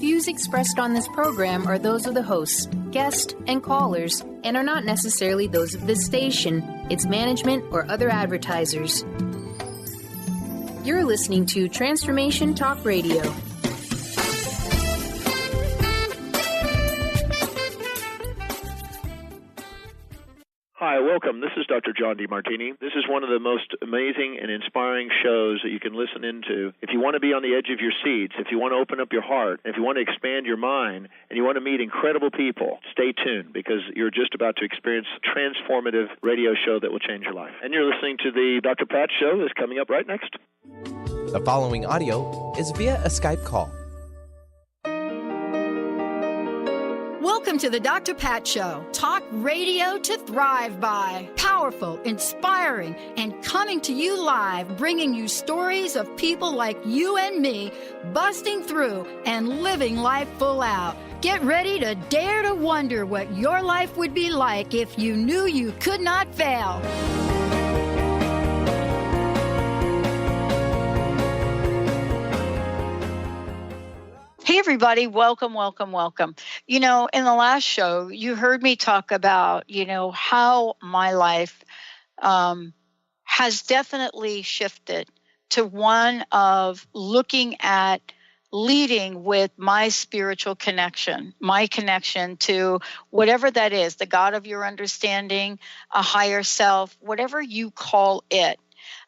views expressed on this program are those of the hosts, guests, and callers, and are not necessarily those of this station, its management, or other advertisers. You're listening to Transformation Talk Radio. Hi, welcome. This is Dr. John DeMartini. This is one of the most amazing and inspiring shows that you can listen into. If you want to be on the edge of your seats, if you want to open up your heart, if you want to expand your mind, and you want to meet incredible people, stay tuned because you're just about to experience a transformative radio show that will change your life. And you're listening to the Dr. Pat Show that's coming up right next. The following audio is via a Skype call. Welcome to the Dr. Pat Show. Talk radio to thrive by. Powerful, inspiring, and coming to you live, bringing you stories of people like you and me, busting through and living life full out. Get ready to dare to wonder what your life would be like if you knew you could not fail. Hey, everybody. Welcome, welcome, welcome. You know, in the last show, you heard me talk about, how my life has definitely shifted to one of looking at leading with my spiritual connection, my connection to whatever that is, the God of your understanding, a higher self, whatever you call it.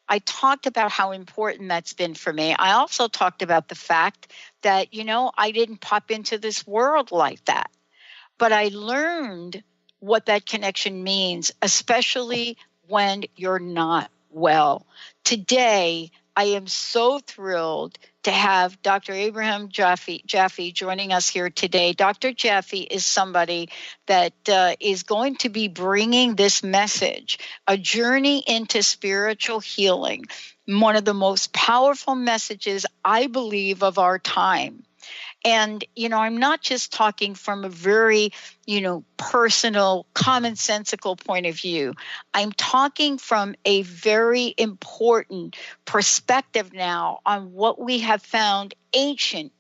I talked about how important that's been for me. I also talked about the fact that, I didn't pop into this world like that. But I learned what that connection means, especially when you're not well. Today, I am so thrilled to have Dr. Ibrahim Jaffe joining us here today. Dr. Jaffe is somebody that is going to be bringing this message, a journey into spiritual healing, one of the most powerful messages, I believe, of our time. And, I'm not just talking from a very, personal, commonsensical point of view. I'm talking from a very important perspective now on what we have found ancient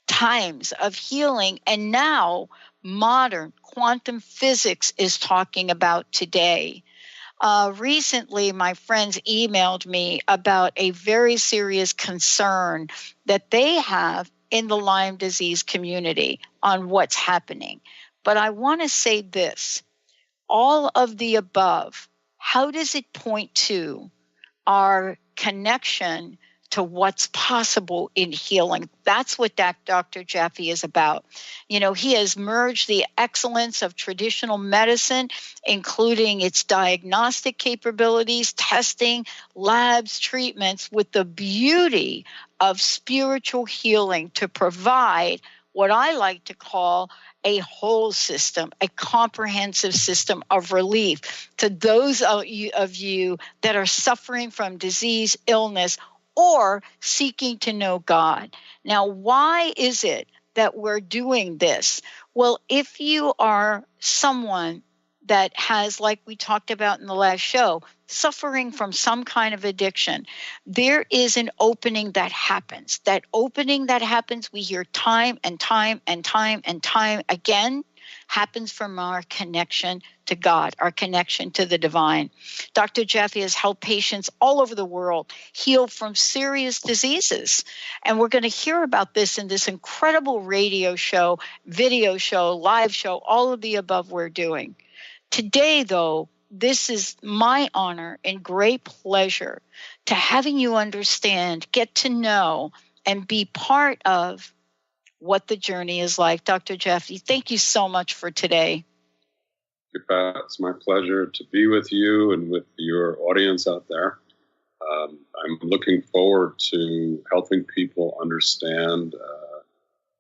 times of healing. And now modern quantum physics is talking about today. Recently, my friends emailed me about a very serious concern that they have in the Lyme disease community on what's happening. But I want to say this, all of the above, how does it point to our connection to what's possible in healing? That's what Dr. Jaffe is about. He has merged the excellence of traditional medicine, including its diagnostic capabilities, testing, labs, treatments, with the beauty of spiritual healing to provide what I like to call a whole system, a comprehensive system of relief to those of you that are suffering from disease, illness, or seeking to know God. Now, why is it that we're doing this? Well, if you are someone that has, like we talked about in the last show, suffering from some kind of addiction, there is an opening that happens. That opening that happens, we hear time and time and time and time again, happens from our connection to God, our connection to the divine. Dr. Jaffe has helped patients all over the world heal from serious diseases. And we're going to hear about this in this incredible radio show, video show, live show, all of the above we're doing. Today, though, this is my honor and great pleasure to having you understand, get to know, and be part of what the journey is like. Dr. Jaffe, thank you so much for today. Thank you, Pat. It's my pleasure to be with you and with your audience out there. I'm looking forward to helping people understand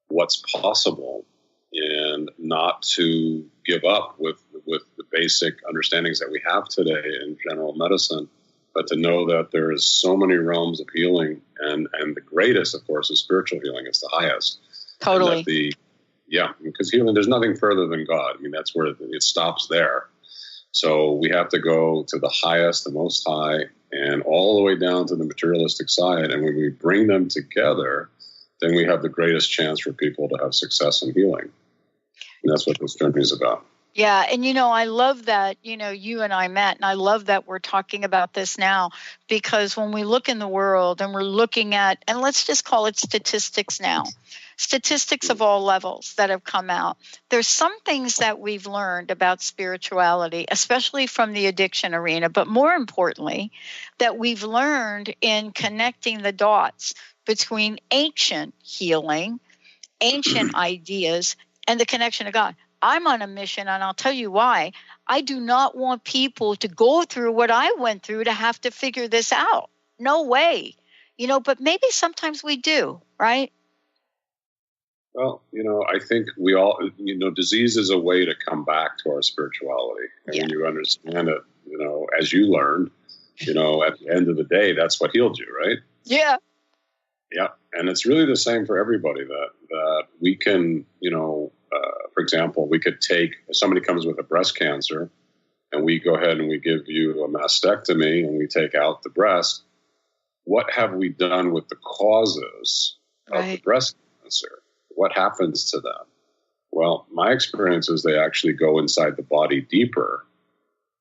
what's possible and not to give up with the basic understandings that we have today in general medicine, but to know that there is so many realms of healing, and the greatest, of course, is spiritual healing. It's the highest. Totally. Because healing, there's nothing further than God. I mean, that's where it stops there. So we have to go to the highest, the most high, and all the way down to the materialistic side. And when we bring them together, then we have the greatest chance for people to have success in healing. And that's what this journey is about. Yeah. And, I love that, you and I met, and I love that we're talking about this now, because when we look in the world and we're looking at, and let's just call it statistics now, statistics of all levels that have come out, there's some things that we've learned about spirituality, especially from the addiction arena, but more importantly, that we've learned in connecting the dots between ancient healing, ancient ideas, and the connection to God. I'm on a mission, and I'll tell you why. I do not want people to go through what I went through to have to figure this out. No way. But maybe sometimes we do, right? Well, I think we all, disease is a way to come back to our spirituality. And when you understand it, as you learned, at the end of the day, that's what healed you, right? Yeah. Yeah. And it's really the same for everybody that we can, for example, we could take, if somebody comes with a breast cancer and we go ahead and we give you a mastectomy and we take out the breast, what have we done with the causes of the breast cancer? What happens to them? Well, my experience is they actually go inside the body deeper.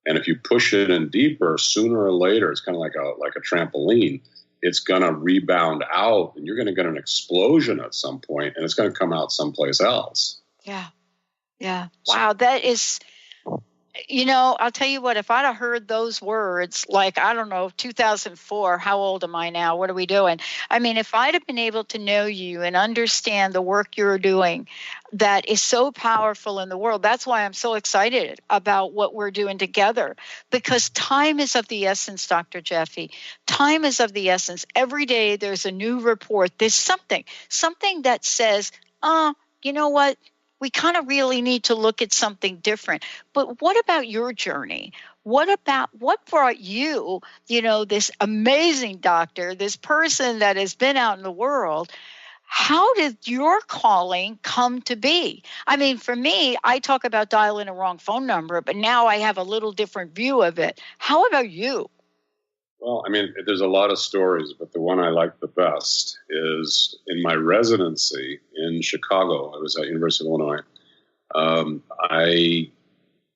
And if you push it in deeper, sooner or later, it's kind of like a trampoline. It's going to rebound out, and you're going to get an explosion at some point, and it's going to come out someplace else. Yeah. Yeah. Wow. That is, I'll tell you what, if I'd have heard those words, 2004, how old am I now? What are we doing? I mean, if I'd have been able to know you and understand the work you're doing that is so powerful in the world, that's why I'm so excited about what we're doing together, because time is of the essence, Dr. Jaffe. Time is of the essence. Every day there's a new report. There's something that says, you know what? We kind of really need to look at something different. But what about your journey? What brought you, this amazing doctor, this person that has been out in the world? How did your calling come to be? I mean, for me, I talk about dialing a wrong phone number, but now I have a little different view of it. How about you? Well, I mean, there's a lot of stories, but the one I like the best is in my residency in Chicago. I was at University of Illinois. I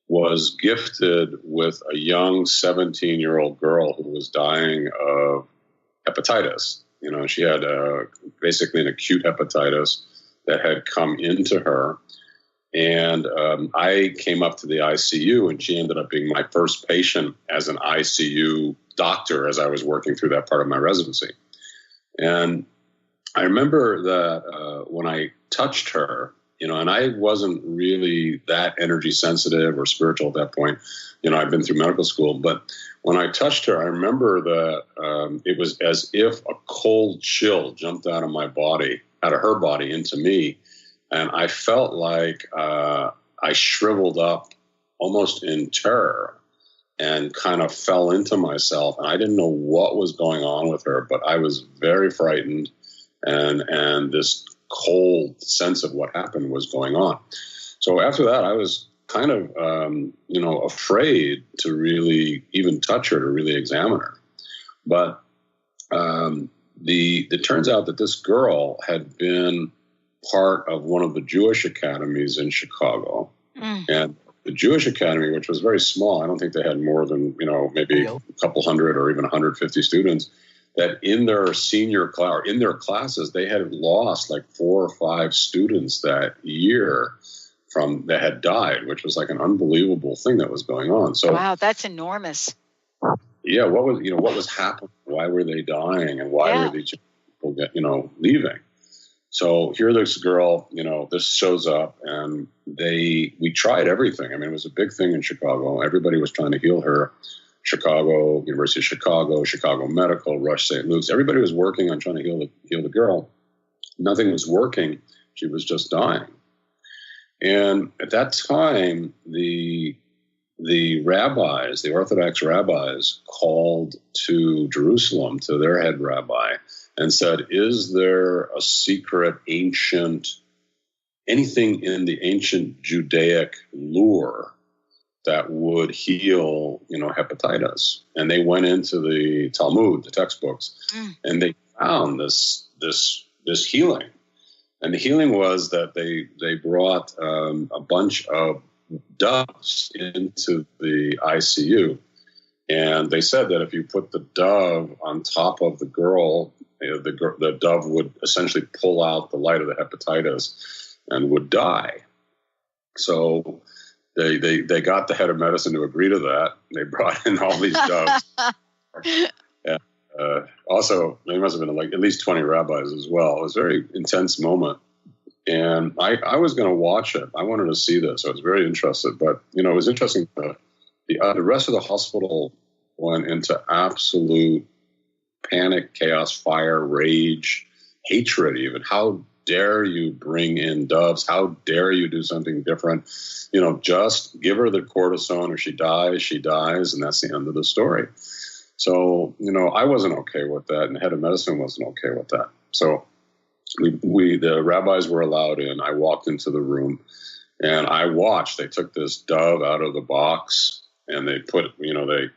was gifted with a young 17-year-old girl who was dying of hepatitis. She had basically an acute hepatitis that had come into her. And I came up to the ICU, and she ended up being my first patient as an ICU doctor as I was working through that part of my residency. And I remember that when I touched her, and I wasn't really that energy sensitive or spiritual at that point. I'd been through medical school, but when I touched her, I remember that it was as if a cold chill jumped out of her body into me. And I felt like I shriveled up almost in terror and kind of fell into myself. And I didn't know what was going on with her, but I was very frightened. And this cold sense of what happened was going on. So after that, I was kind of, afraid to really even touch her, to really examine her. But it turns out that this girl had been part of one of the Jewish academies in Chicago. And the Jewish Academy, which was very small, I don't think they had more than, maybe a couple hundred or even 150 students, that in their senior class, or in their classes, they had lost like 4 or 5 students that year that had died, which was like an unbelievable thing that was going on. So wow, that's enormous. Yeah, what was happening? Why were they dying, and why were these people leaving? So here this girl, this shows up, and we tried everything. I mean, it was a big thing in Chicago. Everybody was trying to heal her. Chicago, University of Chicago, Chicago Medical, Rush St. Luke's. Everybody was working on trying to heal the girl. Nothing was working. She was just dying. And at that time, the rabbis, the Orthodox rabbis, called to Jerusalem, to their head rabbi, and said, is there a secret anything in the ancient Judaic lore that would heal, hepatitis? And they went into the Talmud, the textbooks, and they found this this healing. And the healing was that they brought a bunch of doves into the ICU. And they said that if you put the dove on top of the girl, the dove would essentially pull out the light of the hepatitis and would die. So they got the head of medicine to agree to that. They brought in all these doves. And, also, there must have been like at least 20 rabbis as well. It was a very intense moment. And I was going to watch it. I wanted to see this. I was very interested. But, it was interesting. The rest of the hospital went into absolute panic, chaos, fire, rage, hatred even. How dare you bring in doves? How dare you do something different? Just give her the cortisone or she dies, and that's the end of the story. So, I wasn't okay with that, and the head of medicine wasn't okay with that. So the rabbis were allowed in. I walked into the room, and I watched. They took this dove out of the box, and they they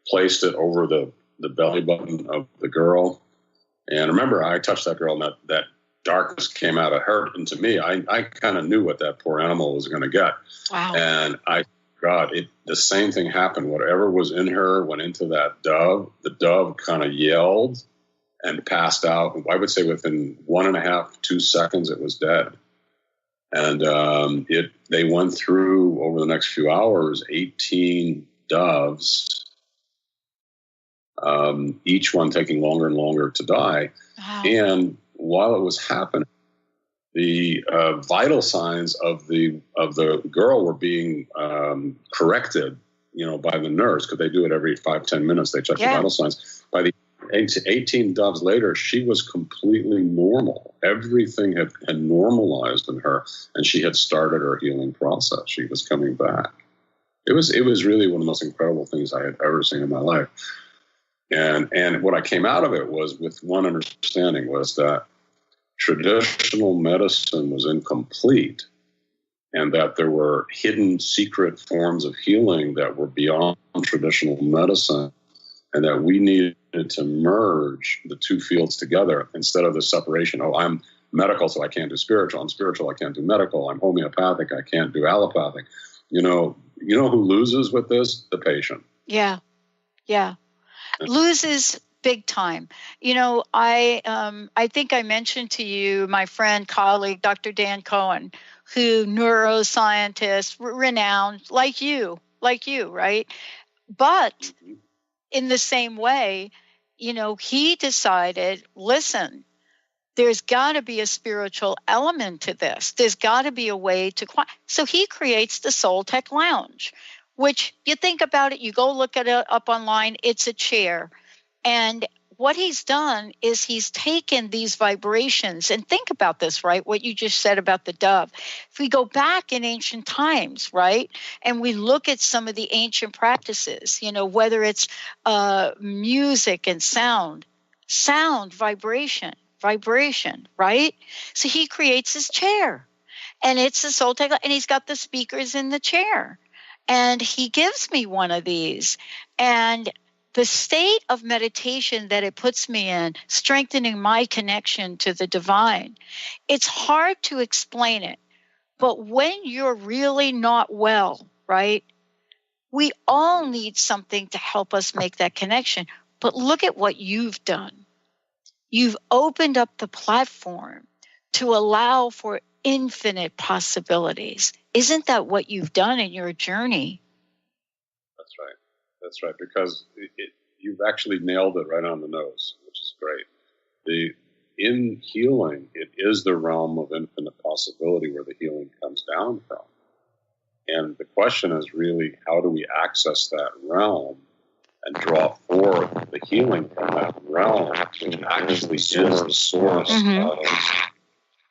placed it over the belly button of the girl. And remember, I touched that girl, and that darkness came out of her into me. I kind of knew what that poor animal was going to get. Wow. And the same thing happened. Whatever was in her went into that dove. The dove kind of yelled and passed out. I would say within 1.5, 2 seconds, it was dead. And they went through over the next few hours 18 doves, each one taking longer and longer to die. Wow. And while it was happening, the vital signs of the girl were being corrected, by the nurse, because they do it every 5-10 minutes. They check the vital signs. By the 18 doves later, she was completely normal. Everything had normalized in her, and she had started her healing process. She was coming back. It was really one of the most incredible things I had ever seen in my life. And what I came out of it was with one understanding, was that traditional medicine was incomplete, and that there were hidden secret forms of healing that were beyond traditional medicine, and that we needed to merge the two fields together instead of the separation. Oh, I'm medical, so I can't do spiritual. I'm spiritual, I can't do medical. I'm homeopathic, I can't do allopathic. You know who loses with this? The patient. Yeah. Loses big time. I think I mentioned to you my friend, colleague, Dr. Dan Cohen, who neuroscientist, renowned, like you, right? But in the same way, he decided, listen, there's got to be a spiritual element to this. There's got to be a way to. So he creates the Soul Tech Lounge, which you think about it, you go look at it up online, it's a chair. And what he's done is he's taken these vibrations, and think about this, right? What you just said about the dove. If we go back in ancient times, right, and we look at some of the ancient practices, whether it's music and sound, vibration, right? So he creates his chair, and it's the Soul Tech, and he's got the speakers in the chair. And he gives me one of these, and the state of meditation that it puts me in, strengthening my connection to the divine, it's hard to explain it. But when you're really not well, right, we all need something to help us make that connection. But look at what you've done. You've opened up the platform to allow for infinite possibilities. Isn't that what you've done in your journey? That's right, because you've actually nailed it right on the nose, which is great. In healing, it is the realm of infinite possibility where the healing comes down from. And the question is really, how do we access that realm and draw forth the healing from that realm, which actually is the source of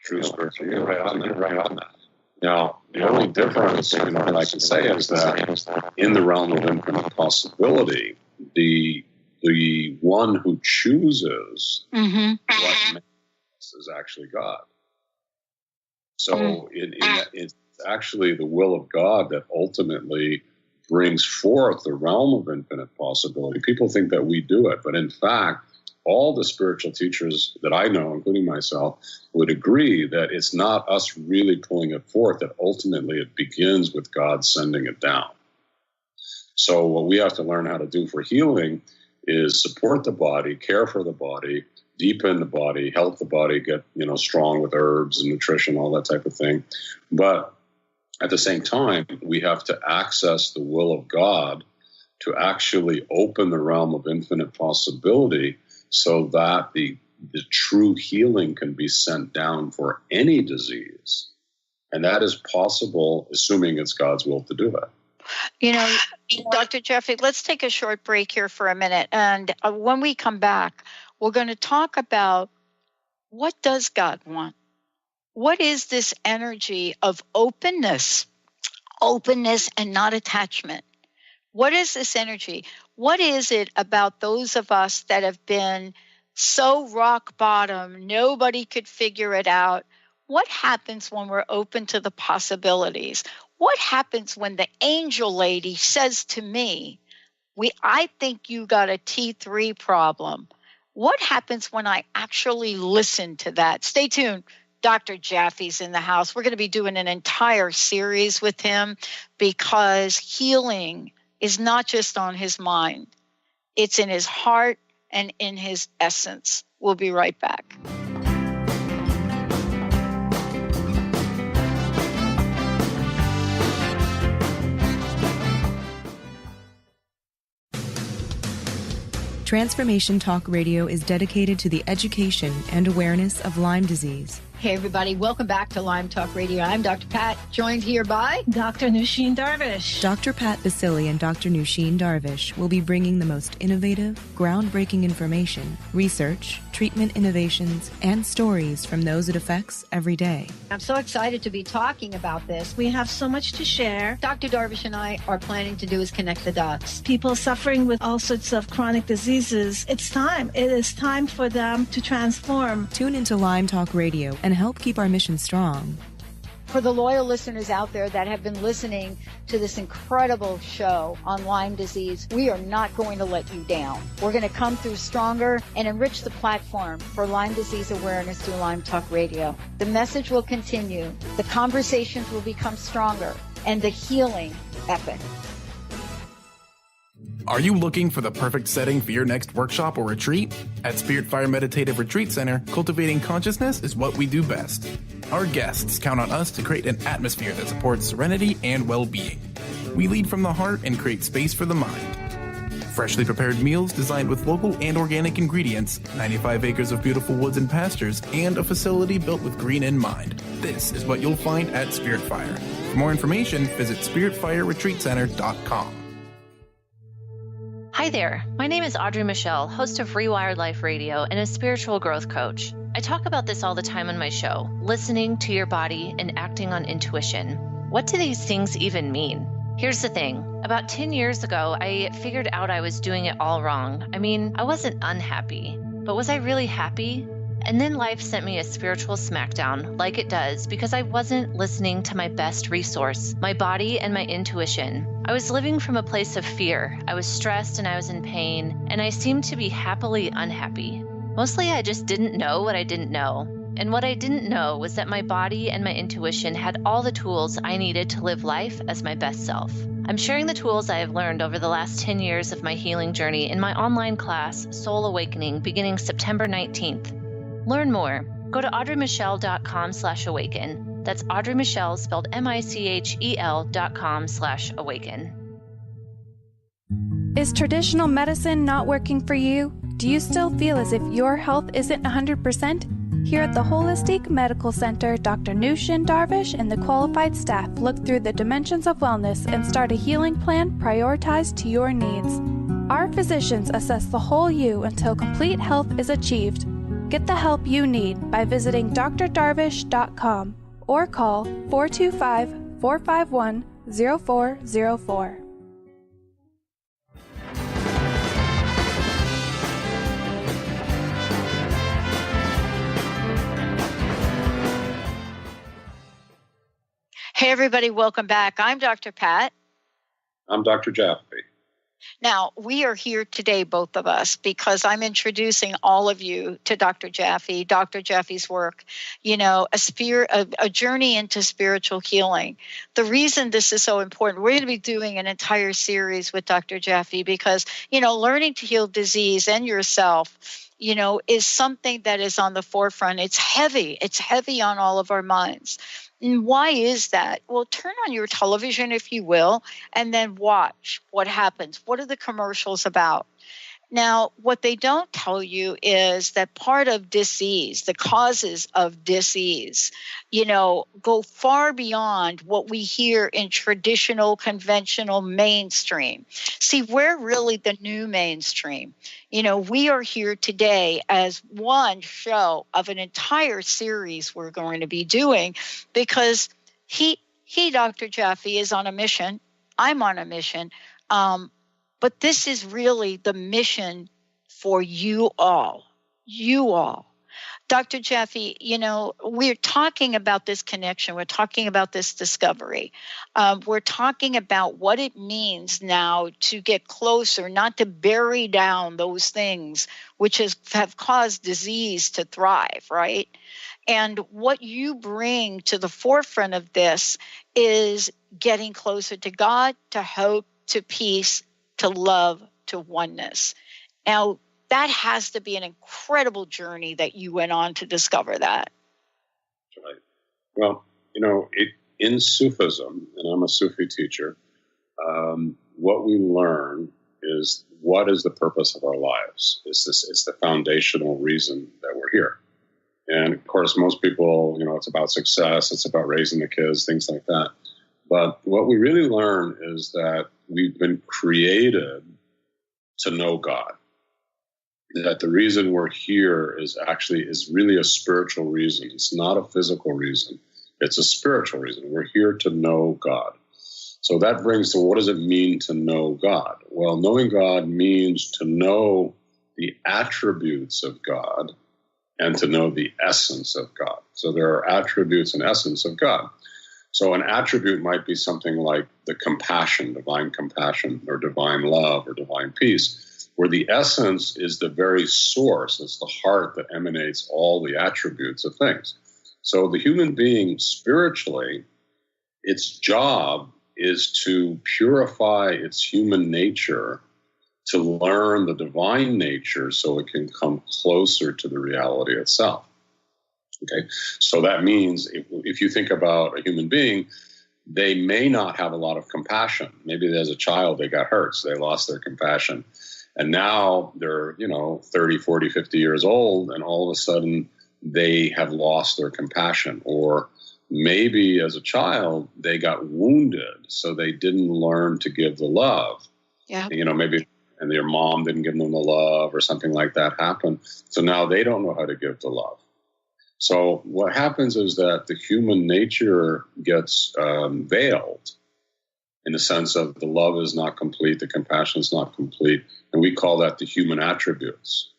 true spiritual healing? Right on that. Now, the only difference that I can say is that in the realm of infinite possibility, the one who chooses what makes is actually God. So it's actually the will of God that ultimately brings forth the realm of infinite possibility. People think that we do it, but in fact, all the spiritual teachers that I know, including myself, would agree that it's not us really pulling it forth, that ultimately it begins with God sending it down. So what we have to learn how to do for healing is support the body, care for the body, deepen the body, help the body get, strong with herbs and nutrition, all that type of thing. But at the same time, we have to access the will of God to actually open the realm of infinite possibility so that the true healing can be sent down for any disease. And that is possible, assuming it's God's will to do that. Dr. Jaffe, let's take a short break here for a minute. And when we come back, we're going to talk about what does God want? What is this energy of openness and not attachment? What is this energy? What is it about those of us that have been so rock bottom, nobody could figure it out? What happens when we're open to the possibilities? What happens when the angel lady says to me, I think you got a T3 problem? What happens when I actually listen to that? Stay tuned. Dr. Jaffe's in the house. We're going to be doing an entire series with him because healing is not just on his mind. It's in his heart and in his essence. We'll be right back. Transformation Talk Radio is dedicated to the education and awareness of Lyme disease. Hey, everybody. Welcome back to Lyme Talk Radio. I'm Dr. Pat, joined here by Dr. Nusheen Darvish. Dr. Pat Basili and Dr. Nusheen Darvish will be bringing the most innovative, groundbreaking information, research, treatment innovations, and stories from those it affects every day. I'm so excited to be talking about this. We have so much to share. Dr. Darvish and I are planning to do is connect the dots. People suffering with all sorts of chronic diseases, it's time. It is time for them to transform. Tune into Lyme Talk Radio and help keep our mission strong. For the loyal listeners out there that have been listening to this incredible show on Lyme disease, we are not going to let you down. We're going to come through stronger and enrich the platform for Lyme disease awareness through Lyme Talk Radio. The message will continue, the conversations will become stronger, and the healing epic. Are you looking for the perfect setting for your next workshop or retreat? At Spirit Fire Meditative Retreat Center, cultivating consciousness is what we do best. Our guests count on us to create an atmosphere that supports serenity and well-being. We lead from the heart and create space for the mind. Freshly prepared meals designed with local and organic ingredients, 95 acres of beautiful woods and pastures, and a facility built with green in mind. This is what you'll find at Spirit Fire. For more information, visit spiritfireretreatcenter.com. Hi there, my name is Audrey Michelle, host of Rewired Life Radio and a spiritual growth coach. I talk about this all the time on my show, listening to your body and acting on intuition. What do these things even mean? Here's the thing. About 10 years ago, I figured out I was doing it all wrong. I wasn't unhappy, but was I really happy? And then life sent me a spiritual smackdown, like it does, because I wasn't listening to my best resource, my body and my intuition. I was living from a place of fear. I was stressed and I was in pain, and I seemed to be happily unhappy. Mostly I just didn't know what I didn't know. And what I didn't know was that my body and my intuition had all the tools I needed to live life as my best self. I'm sharing the tools I have learned over the last 10 years of my healing journey in my online class, Soul Awakening, beginning September 19th. Learn more. Go to audreymichelle.com/awaken. That's Audrey Michelle, spelled MICHEL.com/awaken. Is traditional medicine not working for you? Do you still feel as if your health isn't 100%? Here at the Holistic Medical Center, Dr. Nusheen Darvish and the qualified staff look through the dimensions of wellness and start a healing plan prioritized to your needs. Our physicians assess the whole you until complete health is achieved. Get the help you need by visiting drdarvish.com or call 425-451-0404. Hey, everybody, welcome back. I'm Dr. Pat. I'm Dr. Jaffe. Now, we are here today, both of us, because I'm introducing all of you to Dr. Jaffe, Dr. Jaffe's work, a journey into spiritual healing. The reason this is so important, we're going to be doing an entire series with Dr. Jaffe because, learning to heal disease and yourself, is something that is on the forefront. It's heavy. It's heavy on all of our minds. And why is that? Well, turn on your television, if you will, and then watch what happens. What are the commercials about? Now, what they don't tell you is that part of disease, the causes of disease, go far beyond what we hear in traditional, conventional mainstream. See, we're really the new mainstream. We are here today as one show of an entire series we're going to be doing because he, Dr. Jaffe, is on a mission. I'm on a mission. But this is really the mission for you all. You all. Dr. Jaffe, we're talking about this connection. We're talking about this discovery. We're talking about what it means now to get closer, not to bury down those things which have caused disease to thrive, right? And what you bring to the forefront of this is getting closer to God, to hope, to peace, to love, to oneness. Now, that has to be an incredible journey that you went on to discover that. Right. Well, in Sufism, and I'm a Sufi teacher, what we learn is what is the purpose of our lives. It's the foundational reason that we're here. And of course, most people, it's about success, it's about raising the kids, things like that. But what we really learn is that we've been created to know God. That the reason we're here is really a spiritual reason. It's not a physical reason. It's a spiritual reason. We're here to know God. So that brings to what does it mean to know God? Well, knowing God means to know the attributes of God and to know the essence of God. So there are attributes and essence of God. So an attribute might be something like the compassion, divine compassion, or divine love, or divine peace, where the essence is the very source. It's the heart that emanates all the attributes of things. So the human being spiritually, its job is to purify its human nature to learn the divine nature so it can come closer to the reality itself. Okay, so that means if you think about a human being, they may not have a lot of compassion. Maybe as a child they got hurt, so they lost their compassion. And now they're, 30, 40, 50 years old, and all of a sudden they have lost their compassion. Or maybe as a child they got wounded, so they didn't learn to give the love. Yeah. Maybe and their mom didn't give them the love or something like that happened. So now they don't know how to give the love. So what happens is that the human nature gets veiled in the sense of the love is not complete, the compassion is not complete, and we call that the human attributes.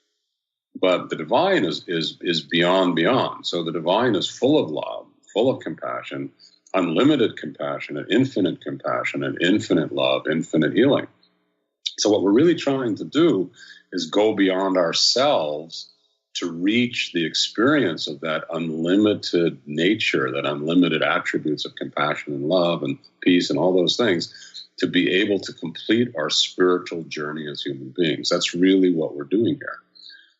But the divine is beyond. So the divine is full of love, full of compassion, unlimited compassion, and infinite love, infinite healing. So what we're really trying to do is go beyond ourselves to reach the experience of that unlimited nature, that unlimited attributes of compassion and love and peace and all those things, to be able to complete our spiritual journey as human beings. That's really what we're doing here.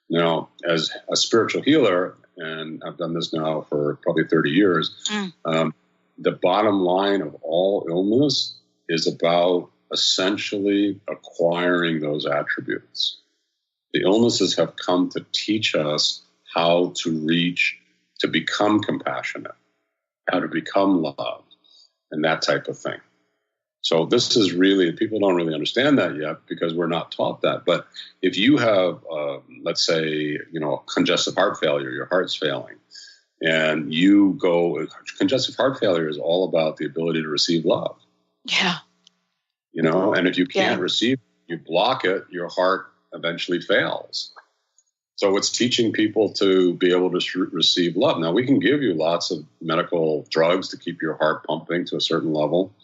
Now, as a spiritual healer, and I've done this now for probably 30 years, the bottom line of all illness is about essentially acquiring those attributes. The illnesses have come to teach us how to become compassionate, how to become love, and that type of thing. So this is really, people don't really understand that yet because we're not taught that. But if you have, let's say, congestive heart failure, your heart's failing, and congestive heart failure is all about the ability to receive love. Yeah. And if you can't receive, you block it, your heart eventually fails. So it's teaching people to be able to receive love. Now, we can give you lots of medical drugs to keep your heart pumping to a certain level,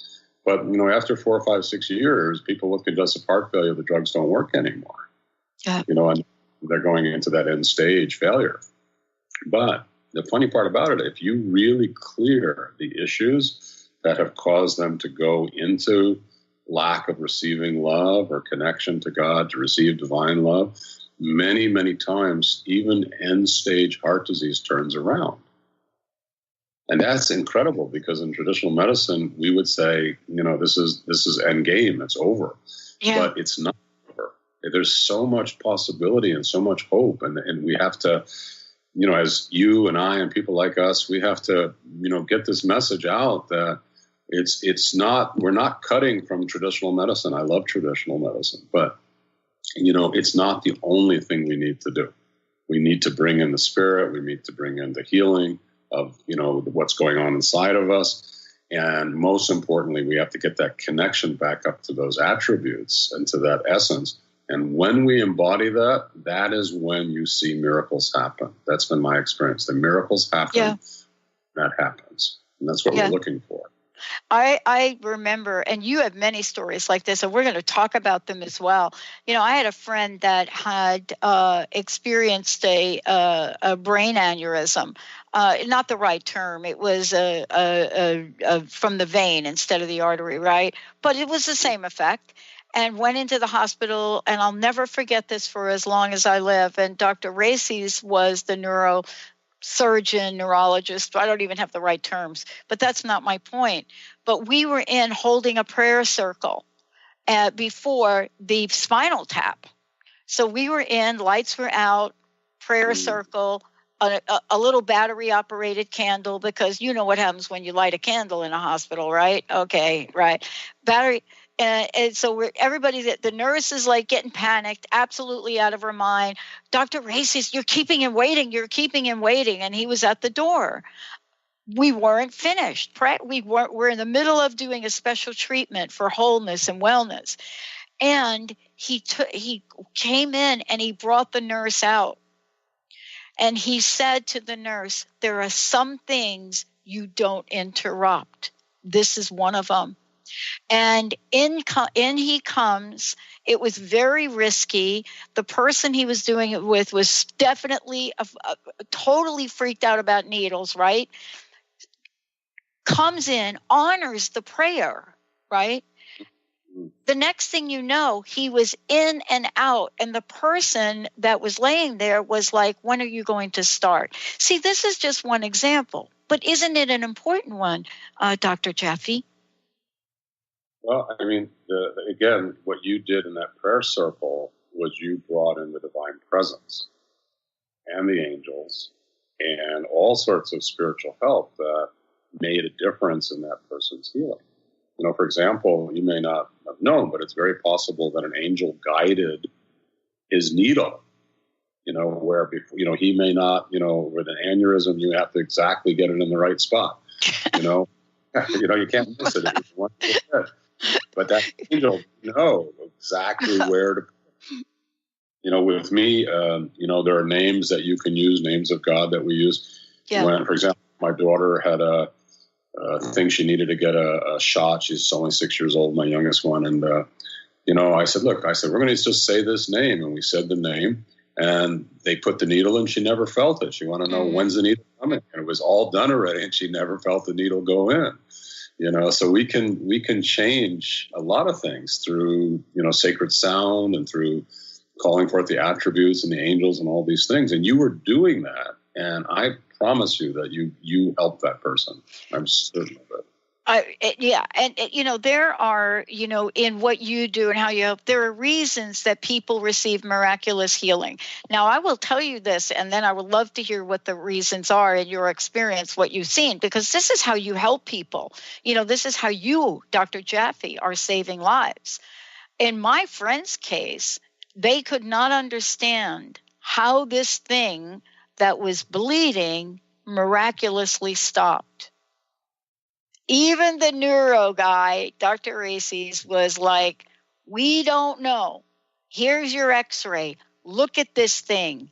But, after 4, 5, 6 years, people with congestive heart failure, the drugs don't work anymore. Yeah. And they're going into that end stage failure. But the funny part about it, if you really clear the issues that have caused them to go into lack of receiving love or connection to God, to receive divine love, many, many times, even end-stage heart disease turns around. And that's incredible, because in traditional medicine, we would say, this is end game, it's over. Yeah. But it's not over. There's so much possibility and so much hope. And we have to, as you and I and people like us, we have to, get this message out that we're not cutting from traditional medicine. I love traditional medicine, but, it's not the only thing we need to do. We need to bring in the spirit. We need to bring in the healing of, what's going on inside of us. And most importantly, we have to get that connection back up to those attributes and to that essence. And when we embody that, that is when you see miracles happen. That's been my experience. The miracles happen. Yeah. That happens. And that's what we're looking for. I remember, and you have many stories like this, and we're going to talk about them as well. I had a friend that had experienced a brain aneurysm. Not the right term. It was from the vein instead of the artery, right? But it was the same effect. And went into the hospital, and I'll never forget this for as long as I live. And Dr. Races was the neurosurgeon, neurologist. I don't even have the right terms, but that's not my point. But we were in holding a prayer circle before the spinal tap. So we were in, lights were out, prayer circle, a little battery-operated candle, because you know what happens when you light a candle in a hospital, right? Okay, right. Battery. And so the nurse is like getting panicked, absolutely out of her mind. Dr. Races, you're keeping him waiting. And he was at the door. We weren't finished. We're in the middle of doing a special treatment for wholeness and wellness. And he came in and he brought the nurse out. And he said to the nurse, there are some things you don't interrupt. This is one of them. And in he comes. It was very risky. The person he was doing it with was definitely totally freaked out about needles, right? Comes in, honors the prayer, right? The next thing you know, he was in and out. And the person that was laying there was like, when are you going to start? See, this is just one example. But isn't it an important one, Dr. Jaffe? Well, I mean, again, what you did in that prayer circle was you brought in the divine presence and the angels and all sorts of spiritual help that made a difference in that person's healing. For example, you may not have known, but it's very possible that an angel guided his needle, where before, he may not, with an aneurysm, you have to exactly get it in the right spot, you can't miss it. It's one head. But that angel know exactly where to put it. With me, there are names that you can use, names of God that we use. Yeah. When, for example, my daughter had a thing she needed to get a shot. She's only 6 years old, my youngest one. And, I said, we're going to just say this name. And we said the name. And they put the needle in. She never felt it. She wanted to know, when's the needle coming? And it was all done already. And she never felt the needle go in. So we can change a lot of things through, sacred sound and through calling forth the attributes and the angels and all these things. And you were doing that. And I promise you that you helped that person. I'm certain of it. There are, in what you do and how you help, there are reasons that people receive miraculous healing. Now, I will tell you this, and then I would love to hear what the reasons are in your experience, what you've seen, because this is how you help people. This is how you, Dr. Jaffe, are saving lives. In my friend's case, they could not understand how this thing that was bleeding miraculously stopped. Even the neuro guy, Dr. Races, was like, we don't know. Here's your x-ray. Look at this thing.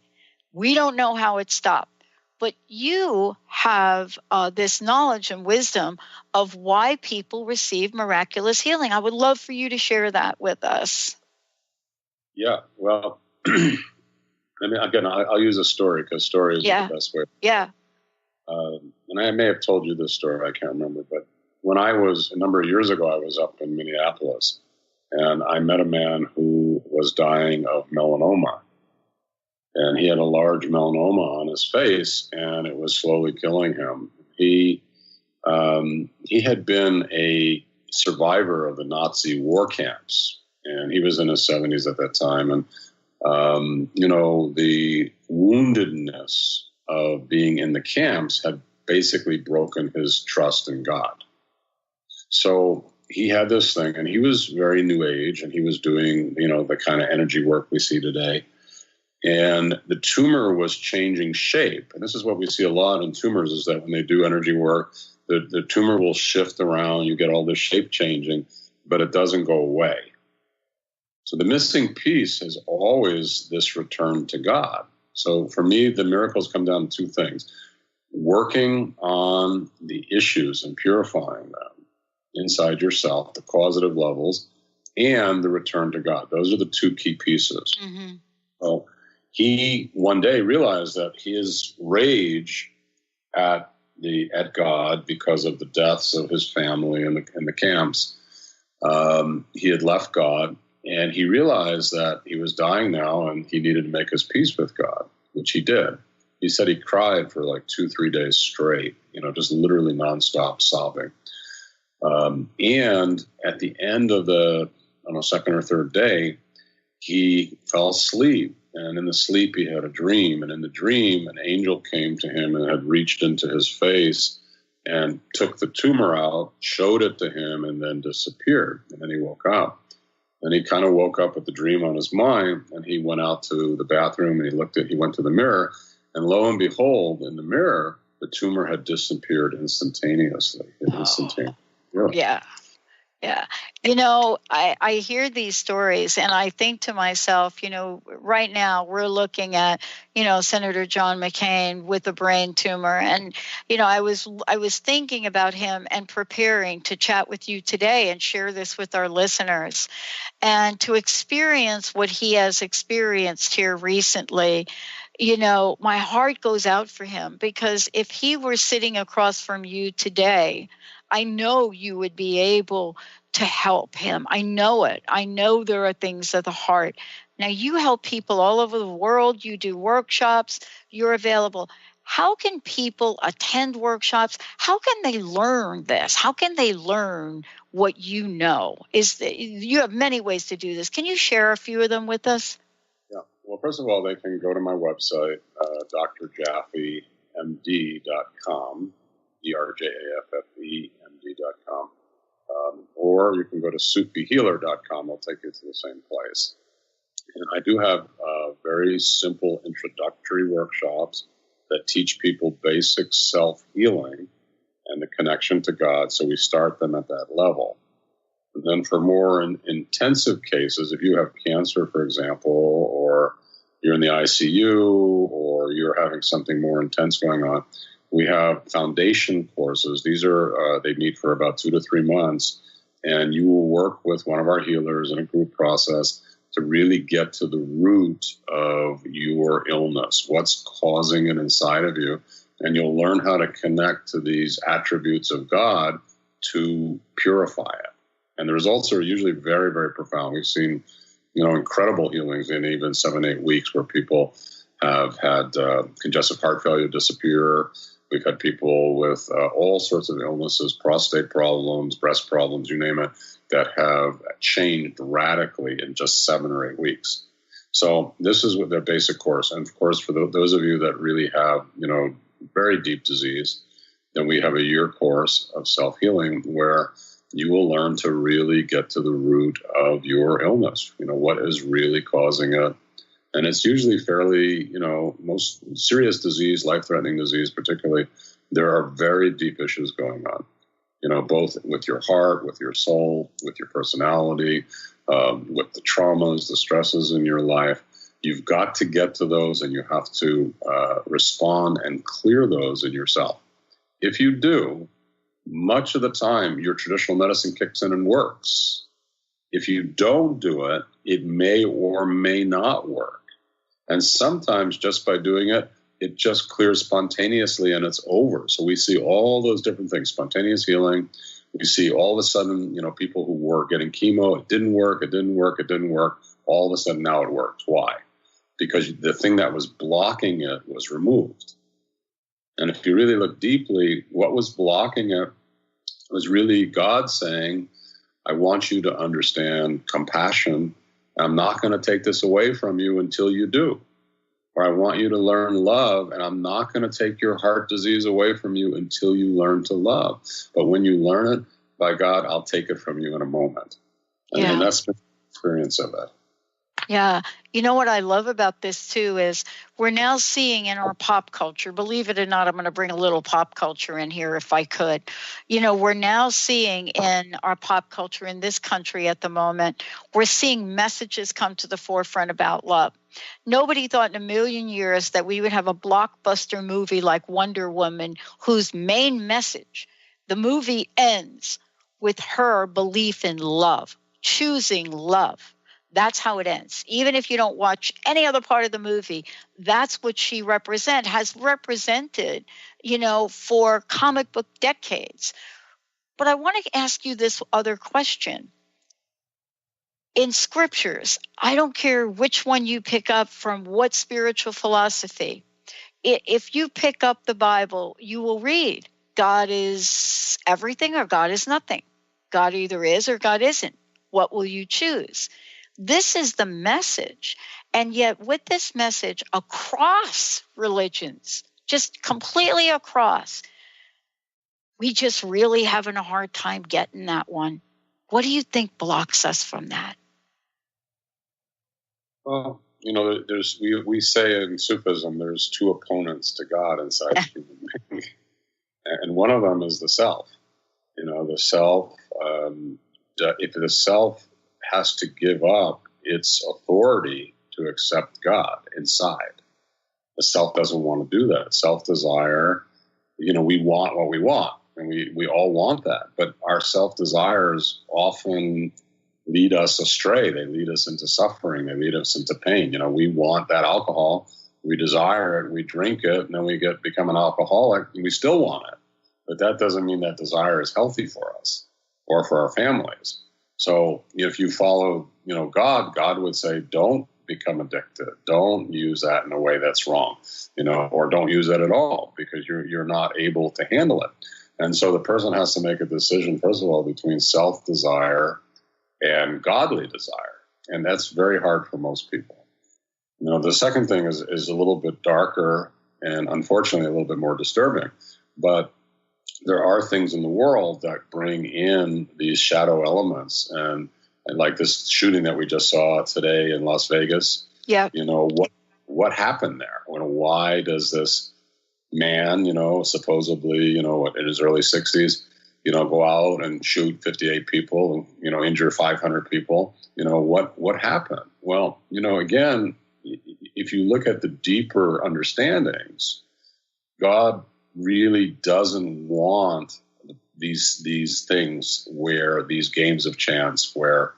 We don't know how it stopped. but you have this knowledge and wisdom of why people receive miraculous healing. I would love for you to share that with us. Yeah, well, I'll use a story because story is the best way. Yeah. And I may have told you this story, I can't remember, but when I was, a number of years ago, I was up in Minneapolis, and I met a man who was dying of melanoma. And he had a large melanoma on his face, and it was slowly killing him. He had been a survivor of the Nazi war camps, and he was in his 70s at that time. And, the woundedness of being in the camps had basically broken his trust in God. So he had this thing, and he was very new age, and he was doing, the kind of energy work we see today. And the tumor was changing shape. And this is what we see a lot in tumors, is that when they do energy work, the tumor will shift around. You get all this shape changing, but it doesn't go away. So the missing piece is always this return to God. So for me, the miracles come down to two things: working on the issues and purifying them inside yourself, the causative levels, and the return to God. Those are the two key pieces. Mm-hmm. So he one day realized that his rage at God because of the deaths of his family in the camps, he had left God, and he realized that he was dying now, and he needed to make his peace with God, which he did. He said he cried for like 2-3 days straight, just literally nonstop sobbing. And at the end of the second or third day, he fell asleep. And in the sleep, he had a dream. And in the dream, an angel came to him and had reached into his face and took the tumor out, showed it to him, and then disappeared. And then he woke up. And he kind of woke up with the dream on his mind, and he went out to the bathroom, and he went to the mirror, and lo and behold, in the mirror, the tumor had disappeared instantaneously. Really. Yeah. Yeah. I hear these stories, and I think to myself, right now we're looking at, Senator John McCain with a brain tumor. And, I was thinking about him and preparing to chat with you today and share this with our listeners, and to experience what he has experienced here recently. My heart goes out for him, because if he were sitting across from you today, I know you would be able to help him. I know it. I know there are things of the heart. Now, you help people all over the world. You do workshops. You're available. How can people attend workshops? How can they learn this? How can they learn what you know? You have many ways to do this. Can you share a few of them with us? Yeah. Well, first of all, they can go to my website, drjaffemd.com, drjaffemd.com. Or you can go to soupyhealer.com. I'll take you to the same place. And I do have very simple introductory workshops that teach people basic self-healing and the connection to God. So we start them at that level. And then for more intensive cases, if you have cancer, for example, or you're in the ICU, or you're having something more intense going on, we have foundation courses. These are, they meet for about 2 to 3 months, and you will work with one of our healers in a group process to really get to the root of your illness, what's causing it inside of you. And you'll learn how to connect to these attributes of God to purify it. And the results are usually very, very profound. We've seen, incredible healings in even 7-8 weeks, where people have had congestive heart failure disappear. We've had people with all sorts of illnesses, prostate problems, breast problems, you name it, that have changed radically in just 7 or 8 weeks. So this is what their basic course. And of course, for those of you that really have, very deep disease, then we have a year course of self-healing where you will learn to really get to the root of your illness. What is really causing it? And it's usually fairly, most serious disease, life-threatening disease particularly, there are very deep issues going on, both with your heart, with your soul, with your personality, with the traumas, the stresses in your life. You've got to get to those, and you have to respond and clear those in yourself. If you do, much of the time, your traditional medicine kicks in and works. If you don't do it, it may or may not work. And sometimes just by doing it, it just clears spontaneously and it's over. So we see all those different things, spontaneous healing. We see all of a sudden, people who were getting chemo, it didn't work. All of a sudden now it works. Why? Because the thing that was blocking it was removed. And if you really look deeply, what was blocking it was really God saying, I want you to understand compassion. I'm not going to take this away from you until you do. Or I want you to learn love, and I'm not going to take your heart disease away from you until you learn to love. But when you learn it, by God, I'll take it from you in a moment. And that's the experience of it. Yeah. You know what I love about this, too, is we're now seeing in our pop culture, believe it or not, I'm going to bring a little pop culture in here if I could. We're now seeing in our pop culture in this country at the moment, we're seeing messages come to the forefront about love. Nobody thought in a million years that we would have a blockbuster movie like Wonder Woman, whose main message, the movie ends with her belief in love, choosing love. That's how it ends. Even if you don't watch any other part of the movie, that's what she has represented, for comic book decades. But I want to ask you this other question. In scriptures, I don't care which one you pick up from what spiritual philosophy, if you pick up the Bible, you will read God is everything or God is nothing. God either is or God isn't. What will you choose? This is the message. And yet with this message across religions, just completely across, we just really having a hard time getting that one. What do you think blocks us from that? Well, we say in Sufism, there's two opponents to God inside the human being. And one of them is the self. The self, if the self has to give up its authority to accept God inside. The self doesn't want to do that. Self-desire, we want what we want, and we all want that. But our self-desires often lead us astray. They lead us into suffering. They lead us into pain. We want that alcohol. We desire it. We drink it, and then we become an alcoholic, and we still want it. But that doesn't mean that desire is healthy for us or for our families. So if you follow, God would say, don't become addicted. Don't use that in a way that's wrong, or don't use it at all because you're not able to handle it. And so the person has to make a decision, first of all, between self-desire and godly desire. And that's very hard for most people. The second thing is a little bit darker and unfortunately a little bit more disturbing. But there are things in the world that bring in these shadow elements, and like this shooting that we just saw today in Las Vegas. Yeah. What happened there? Why does this man, supposedly, in his early 60s, go out and shoot 58 people and, injure 500 people? What happened? Well, again, if you look at the deeper understandings, God really doesn't want these things where these games of chance where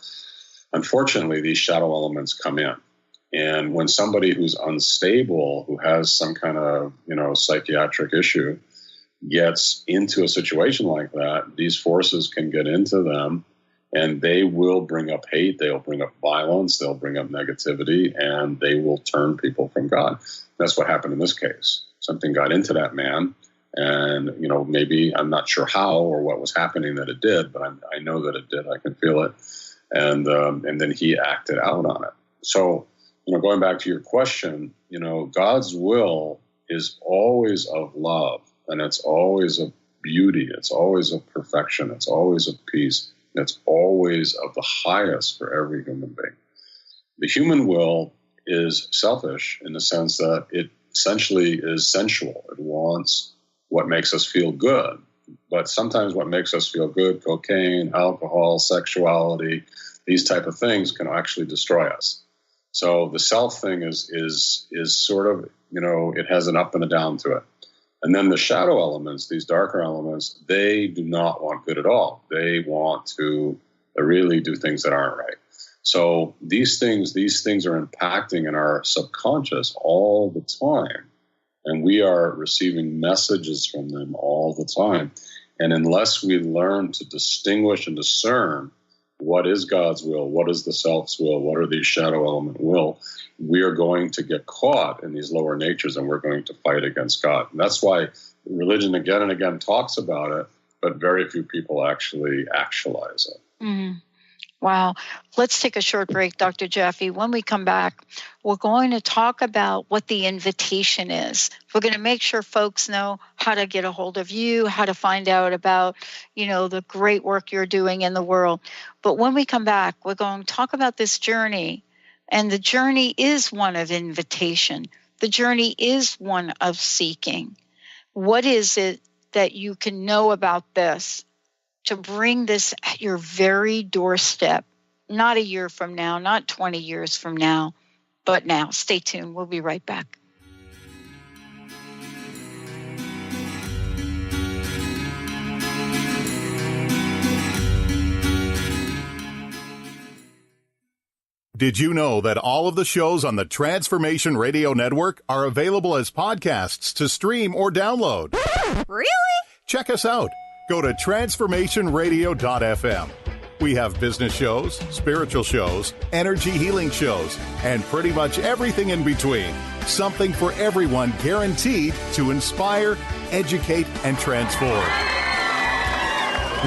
unfortunately these shadow elements come in. And when somebody who's unstable, who has some kind of, psychiatric issue gets into a situation like that, these forces can get into them and they will bring up hate. They'll bring up violence. They'll bring up negativity, and they will turn people from God. That's what happened in this case. Something got into that man. And, maybe I'm not sure how or what was happening that it did, but I know that it did. I can feel it. And then he acted out on it. So, going back to your question, God's will is always of love, and it's always of beauty. It's always of perfection. It's always of peace. It's always of the highest for every human being. The human will is selfish in the sense that it essentially is sensual. It wants what makes us feel good. But sometimes what makes us feel good, cocaine, alcohol, sexuality, these type of things can actually destroy us. So the self thing is sort of, it has an up and a down to it. And then the shadow elements, these darker elements, they do not want good at all. They want to really do things that aren't right. So these things are impacting in our subconscious all the time. And we are receiving messages from them all the time. And unless we learn to distinguish and discern what is God's will, what is the self's will, what are these shadow element will, we are going to get caught in these lower natures and we're going to fight against God. And that's why religion again and again talks about it, but very few people actually actualize it. Mm. Wow. Let's take a short break, Dr. Jaffe. When we come back, we're going to talk about what the invitation is. We're going to make sure folks know how to get a hold of you, how to find out about, the great work you're doing in the world. But when we come back, we're going to talk about this journey. And the journey is one of invitation. The journey is one of seeking. What is it that you can know about this to bring this at your very doorstep, not a year from now, not 20 years from now, but now? Stay tuned. We'll be right back. Did you know that all of the shows on the Transformation Radio Network are available as podcasts to stream or download? Really? Check us out. Go to transformationradio.fm. We have business shows, spiritual shows, energy healing shows, and pretty much everything in between. Something for everyone, guaranteed to inspire, educate, and transform.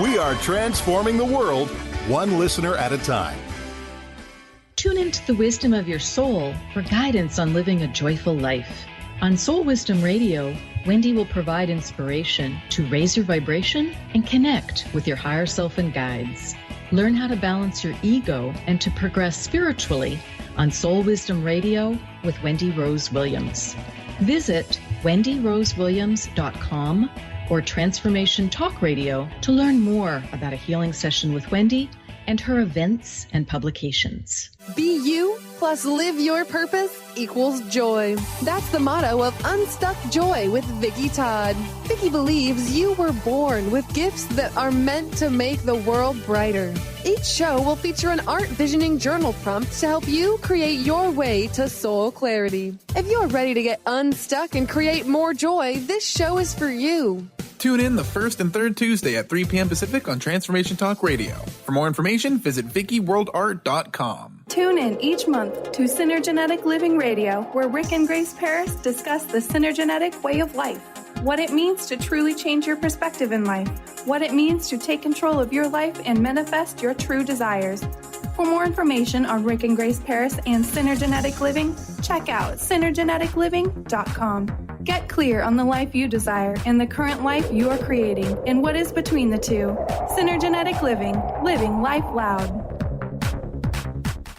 We are transforming the world, one listener at a time. Tune into the wisdom of your soul for guidance on living a joyful life. On Soul Wisdom Radio, Wendy will provide inspiration to raise your vibration and connect with your higher self and guides. Learn how to balance your ego and to progress spiritually on Soul Wisdom Radio with Wendy Rose Williams. Visit wendyrosewilliams.com or Transformation Talk Radio to learn more about a healing session with Wendy and her events and publications. Be you plus live your purpose equals joy. That's the motto of Unstuck Joy with Vicki Todd. Vicki believes you were born with gifts that are meant to make the world brighter. Each show will feature an art visioning journal prompt to help you create your way to soul clarity. If you're ready to get unstuck and create more joy, this show is for you. Tune in the first and third Tuesday at 3 p.m. Pacific on Transformation Talk Radio. For more information, visit VickiWorldArt.com. Tune in each month to Synergenetic Living Radio, where Rick and Grace Paris discuss the synergenetic way of life, what it means to truly change your perspective in life, what it means to take control of your life and manifest your true desires. For more information on Rick and Grace Paris and Synergenetic Living, check out synergeneticliving.com. Get clear on the life you desire and the current life you are creating and what is between the two. Synergenetic Living, living life loud.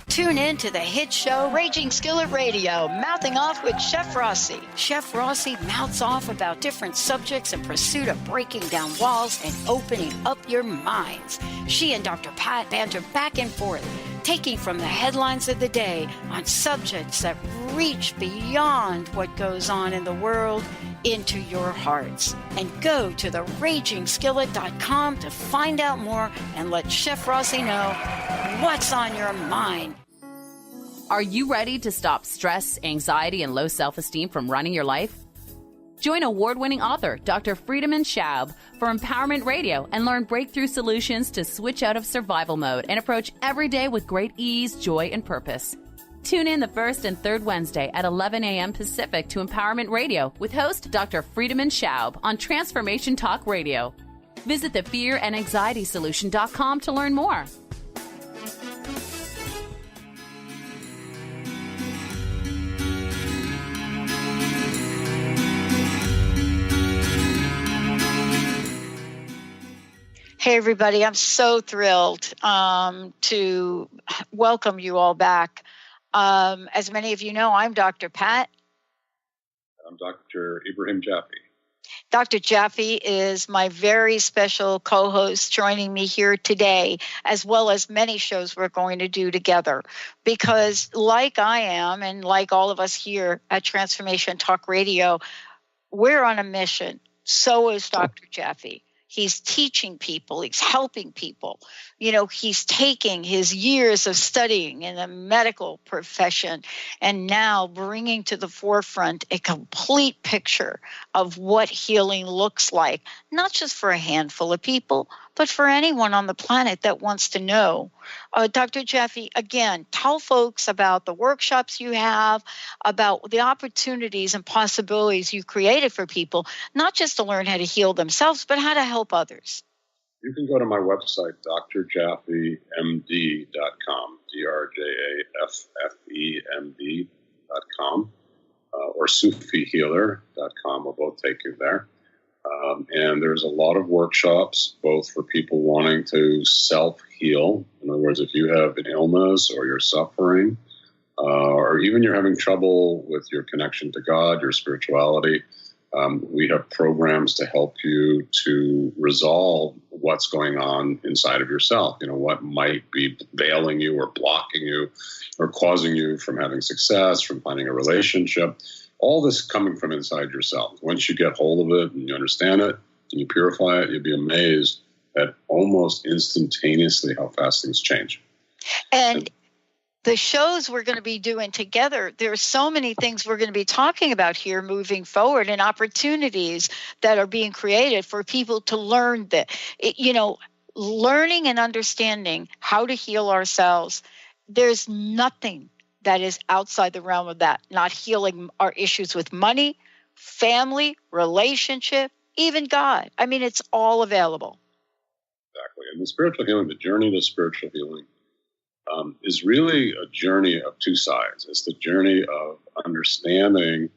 Tune in to the hit show Raging Skillet Radio, Mouthing Off with Chef Rossi. Chef Rossi mouths off about different subjects in pursuit of breaking down walls and opening up your minds. She and Dr. Pat banter back and forth, taking from the headlines of the day on subjects that reach beyond what goes on in the world into your hearts. And go to theragingskillet.com to find out more and let Chef Rossi know what's on your mind. Are you ready to stop stress, anxiety, and low self-esteem from running your life? Join award-winning author Dr. Friedemann Schaub for Empowerment Radio and learn breakthrough solutions to switch out of survival mode and approach every day with great ease, joy, and purpose. Tune in the first and third Wednesday at 11 a.m. Pacific to Empowerment Radio with host Dr. Friedemann Schaub on Transformation Talk Radio. Visit thefearandanxietysolution.com to learn more. Hey, everybody. I'm so thrilled to welcome you all back. As many of you know, I'm Dr. Pat. I'm Dr. Ibrahim Jaffe. Dr. Jaffe is my very special co-host joining me here today, as well as many shows we're going to do together. Because like I am, and like all of us here at Transformation Talk Radio, we're on a mission. So is Dr. Jaffe. He's teaching people. He's helping people. You know, he's taking his years of studying in the medical profession and now bringing to the forefront a complete picture of what healing looks like, not just for a handful of people, but for anyone on the planet that wants to know. Dr. Jaffe, again, tell folks about the workshops you have, about the opportunities and possibilities you created for people, not just to learn how to heal themselves, but how to help others. You can go to my website, drjaffemd.com, drjaffemd.com, or sufihealer.com will both take you there. And there's a lot of workshops, both for people wanting to self-heal. In other words, if you have an illness or you're suffering, or even you're having trouble with your connection to God, your spirituality, we have programs to help you to resolve what's going on inside of yourself. You know, what might be veiling you or blocking you or causing you from having success, from finding a relationship. All this coming from inside yourself. Once you get hold of it and you understand it and you purify it, you'll be amazed at almost instantaneously how fast things change. And the shows we're going to be doing together, there are so many things we're going to be talking about here moving forward, and opportunities that are being created for people to learn that, you know, learning and understanding how to heal ourselves. There's nothing that is outside the realm of that, not healing our issues with money, family, relationship, even God. I mean, it's all available. Exactly. And the spiritual healing, the journey to spiritual healing, is really a journey of two sides. It's the journey of understanding,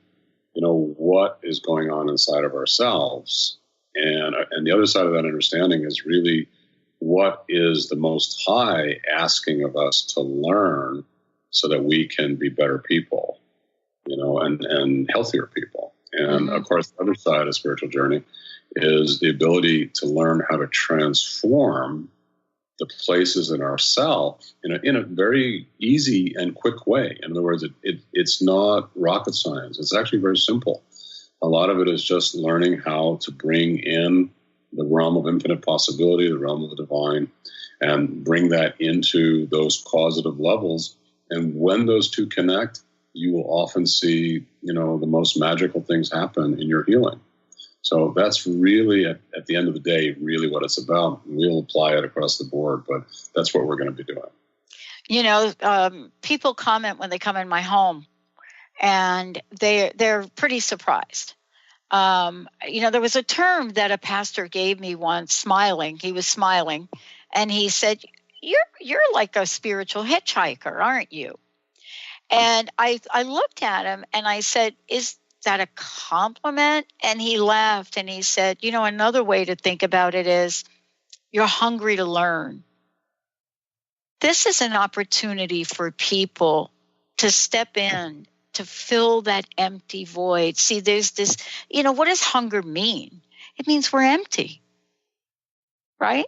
you know, what is going on inside of ourselves. And the other side of that understanding is really what is the Most High asking of us to learn so that we can be better people, you know, and healthier people. And of course, the other side of spiritual journey is the ability to learn how to transform the places in ourselves in a very easy and quick way. In other words, it's not rocket science. It's actually very simple. A lot of it is just learning how to bring in the realm of infinite possibility, the realm of the divine, and bring that into those causative levels. And when those two connect, you will often see, you know, the most magical things happen in your healing. So that's really, at the end of the day, really what it's about. We'll apply it across the board, but that's what we're going to be doing. You know, people comment when they come in my home, and they're pretty surprised. You know, there was a term that a pastor gave me once, smiling. He was smiling, and he said, "You're like a spiritual hitchhiker, aren't you?" And I looked at him and I said, "Is that a compliment?" And he laughed and he said, "You know, another way to think about it is you're hungry to learn." This is an opportunity for people to step in, to fill that empty void. See, there's this, you know, what does hunger mean? It means we're empty, right?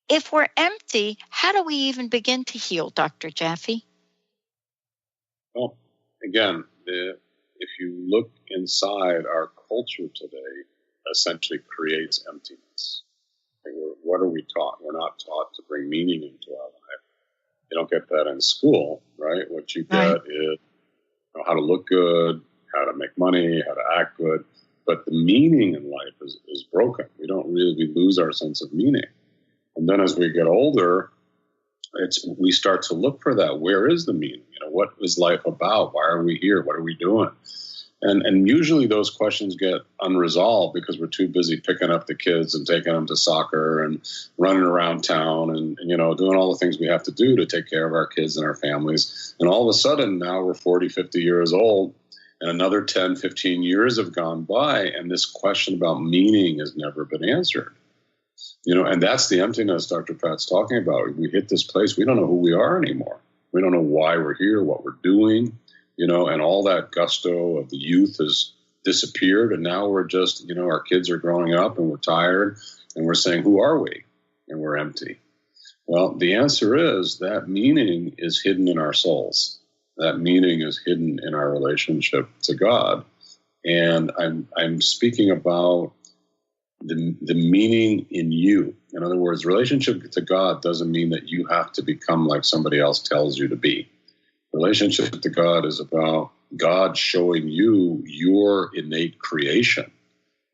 If we're empty, how do we even begin to heal, Dr. Jaffe? Well, again, if you look inside, our culture today essentially creates emptiness. What are we taught? We're not taught to bring meaning into our life. You don't get that in school, right? What you get is, you know, how to look good, how to make money, how to act good. But the meaning in life is broken. We lose our sense of meaning. And then as we get older, we start to look for that. Where is the meaning? You know, what is life about? Why are we here? What are we doing? And usually those questions get unresolved because we're too busy picking up the kids and taking them to soccer and running around town and you know, doing all the things we have to do to take care of our kids and our families. And all of a sudden now we're 40, 50 years old and another 10, 15 years have gone by and this question about meaning has never been answered. You know, and that's the emptiness Dr. Pat's talking about. We hit this place, we don't know who we are anymore. We don't know why we're here, what we're doing, you know, and all that gusto of the youth is disappeared, and now we're just, our kids are growing up and we're tired and we're saying, who are we? And we're empty. Well, the answer is that meaning is hidden in our souls. That meaning is hidden in our relationship to God. And I'm speaking about the meaning in you. In other words, relationship to God doesn't mean that you have to become like somebody else tells you to be. Relationship to God is about God showing you your innate creation,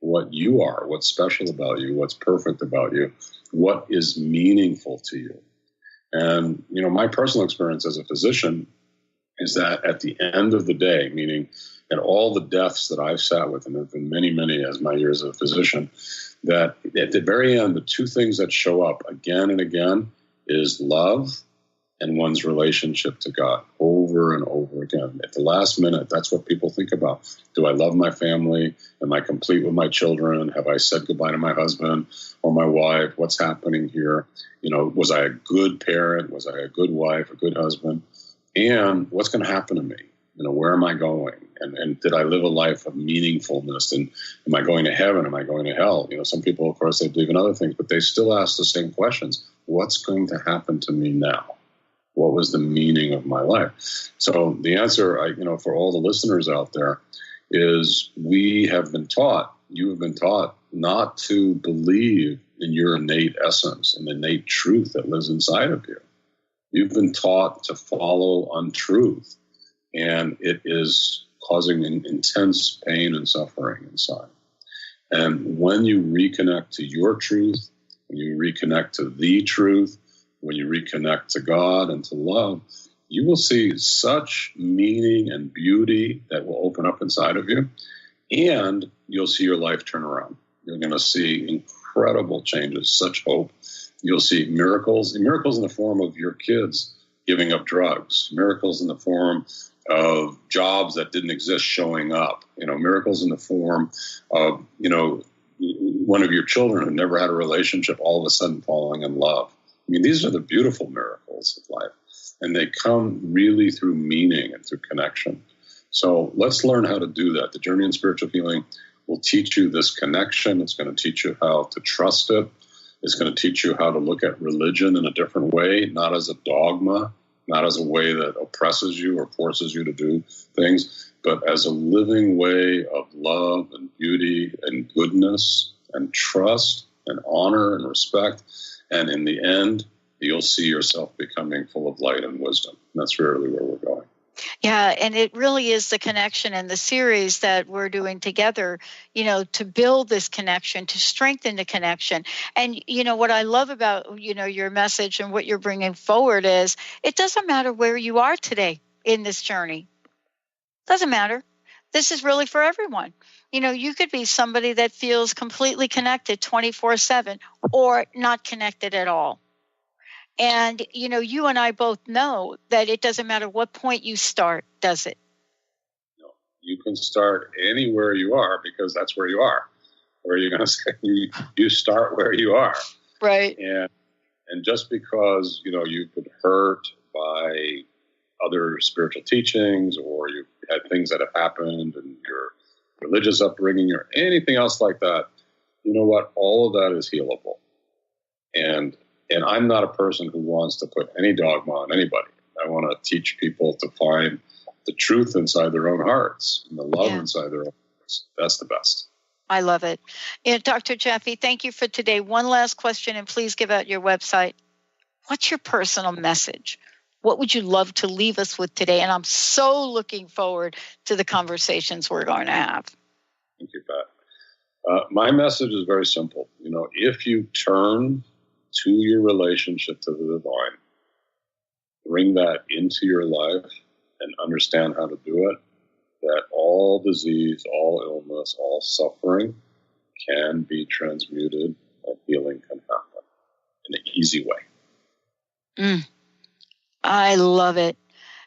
what you are, what's special about you, what's perfect about you, what is meaningful to you. And, my personal experience as a physician is that at the end of the day, meaning at all the deaths that I've sat with, and there have been many, many as my years as a physician, that at the very end, the two things that show up again and again is love and one's relationship to God over and over again. At the last minute, that's what people think about. Do I love my family? Am I complete with my children? Have I said goodbye to my husband or my wife? What's happening here? Was I a good parent? Was I a good wife, a good husband? And what's going to happen to me? Where am I going? And did I live a life of meaningfulness? And am I going to heaven? Am I going to hell? Some people, of course, they believe in other things, but they still ask the same questions. What's going to happen to me now? What was the meaning of my life? So the answer, for all the listeners out there, is you have been taught not to believe in your innate essence and innate truth that lives inside of you. You've been taught to follow untruth, and it is causing intense pain and suffering inside. And when you reconnect to your truth, when you reconnect to the truth, when you reconnect to God and to love, you will see such meaning and beauty that will open up inside of you, and you'll see your life turn around. You're going to see incredible changes, such hope. You'll see miracles in the form of your kids giving up drugs, miracles in the form of jobs that didn't exist showing up, miracles in the form of, one of your children who never had a relationship all of a sudden falling in love. These are the beautiful miracles of life, and they come really through meaning and through connection. So let's learn how to do that. The Journey in Spiritual Healing will teach you this connection. It's going to teach you how to trust it. It's going to teach you how to look at religion in a different way, not as a dogma, not as a way that oppresses you or forces you to do things, but as a living way of love and beauty and goodness and trust and honor and respect. And in the end, you'll see yourself becoming full of light and wisdom. And that's really where we're going. Yeah, and it really is the connection and the series that we're doing together, to build this connection, to strengthen the connection. And, what I love about, your message and what you're bringing forward is it doesn't matter where you are today in this journey. Doesn't matter. This is really for everyone. You could be somebody that feels completely connected 24/7 or not connected at all. And, you and I both know that it doesn't matter what point you start, does it? No, you can start anywhere you are because that's where you are. Where you're going to say you start where you are. Right. And just because, you've been hurt by other spiritual teachings or you've had things that have happened in your religious upbringing or anything else like that, you know what? All of that is healable. And I'm not a person who wants to put any dogma on anybody. I want to teach people to find the truth inside their own hearts and the love inside their own hearts. That's the best. I love it. Dr. Jaffe, thank you for today. One last question, and please give out your website. What's your personal message? What would you love to leave us with today? And I'm so looking forward to the conversations we're going to have. Thank you, Pat. My message is very simple. If you turn to your relationship to the divine, bring that into your life and understand how to do it, that all disease, all illness, all suffering can be transmuted and healing can happen in an easy way. I love it.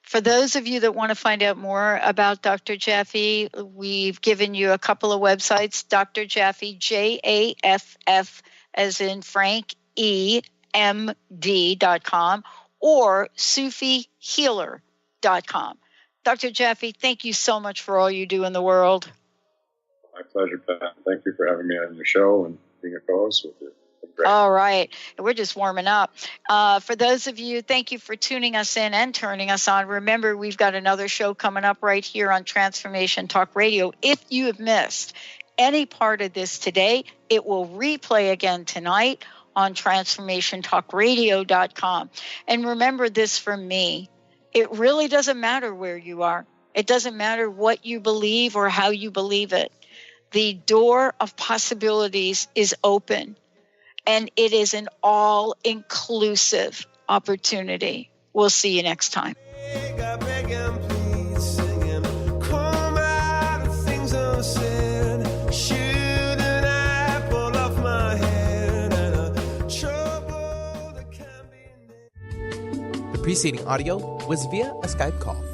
For those of you that want to find out more about Dr. Jaffe, we've given you a couple of websites, Dr. Jaffe, Jaff, as in Frank, EMD.com, or SufiHealer.com. Dr. Jaffe, thank you so much for all you do in the world. My pleasure, Pat. Thank you for having me on your show and being a co-host with you. All right. We're just warming up. For those of you, thank you for tuning us in and turning us on. Remember, we've got another show coming up right here on Transformation Talk Radio. If you have missed any part of this today, it will replay again tonight on transformationtalkradio.com. And remember this from me. It really doesn't matter where you are. It doesn't matter what you believe or how you believe it. The door of possibilities is open. And it is an all-inclusive opportunity. We'll see you next time. The preceding audio was via a Skype call.